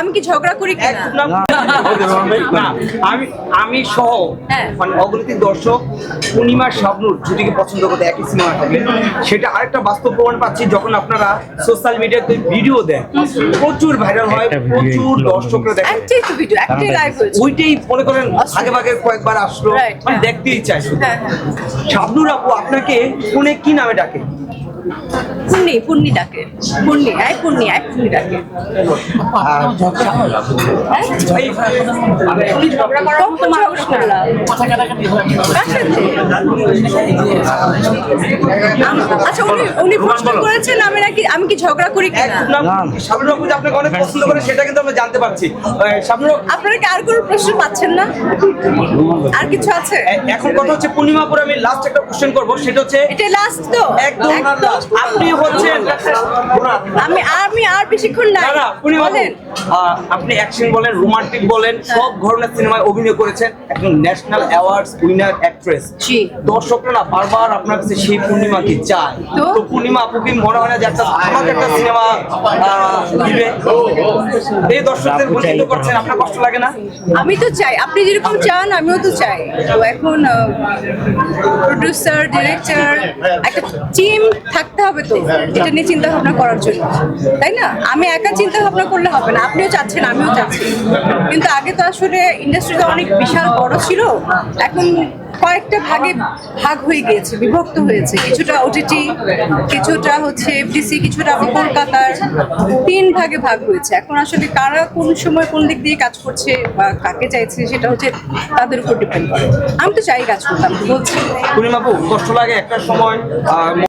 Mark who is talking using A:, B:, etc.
A: আমি কি ঝগড়া করি কিনা?
B: আমি সহ মানে অগণিত দর্শক পূর্ণিমা শাবনূর জুটিকে পছন্দ করতে একই সিনেমা থাকলে সেটা আরেকটা বাস্তব প্রমাণ পাচ্ছি যখন আপনারা সোশ্যাল মিডিয়াতে ভিডিও দেন প্রচুর ভাইরাল হয়, প্রচুর দর্শকরা দেখেন। ওইটাই মনে করেন আগে ভাগে কয়েকবার আসলো, মানে দেখতেই চাই। শাবনূর আপু আপনাকে ফোনে কি নামে ডাকে?
A: পূর্ণি ডাকে। পূর্ণি ডাকে। আচ্ছা, উনি প্রশ্ন করেছেন আমি কি ঝগড়া করি কিনা?
B: শাবনূর আপু যে আপনাকে অনেক পছন্দ করে সেটা কিন্তু আমরা জানতে পারছি। শাবনূর
A: আপনারা কি আর কোনো প্রশ্ন পাচ্ছেন না? আর কিছু আছে?
B: এখন কথা হচ্ছে পূর্ণিমা আপুর আমি লাস্ট একটা কোশ্চেন করব, সেটা হচ্ছে
A: এটা লাস্ট তো
B: একদম আপনি হচ্ছেন
A: আমি আর বেশিক্ষণ নাই।
B: বলেন আপনি অ্যাকশন বলেন, রোমান্টিক বলেন, সব ধরনের সিনেমায় অভিনয় করেছেন, একজন ন্যাশনাল অ্যাওয়ার্ডস উইনার অ্যাক্ট্রেস। দর্শকরা না বারবার আপনার কাছে সেই পূর্ণিমাকে চায়। তো পূর্ণিমা আপু কি মনে হয় না যে আমাকে একটা সিনেমা দিবে? এই দর্শকদের বঞ্চিত করছেন, আপনার কষ্ট লাগে না?
A: আমি তো চাই, আপনি যেরকম চান আমিও তো চাই। তো এখন প্রোডিউসার, ডিরেক্টর, একটা টিম থাকতে হবে তো এটা নিয়ে চিন্তা ভাবনা করার জন্য, তাই না? আমি একা চিন্তা ভাবনা করলে হবে না। আপনিও চাচ্ছেন, আমিও চাচ্ছি, কিন্তু আগে তো আসলে ইন্ডাস্ট্রিটা অনেক বিশাল বড় ছিল, এখন কয়েকটা ভাগ হয়ে গিয়েছে, বিভক্ত হয়েছে। কিছুটা ওটিটি, কিছুটা হচ্ছে এফডিসি, কিছুটা আবার কলকাতার, 3 ভাগে ভাগ হয়েছে। এখন আসলে কারা কোন সময় কোন দিক দিয়ে কাজ করছে বা কাকে চাইছে সেটা হচ্ছে তাদের উপর ডিপেন্ড করে। আমি তো চাই কাজ করতাম, বলছি।
B: পূর্ণিমা আপু কষ্ট লাগে একটা সময়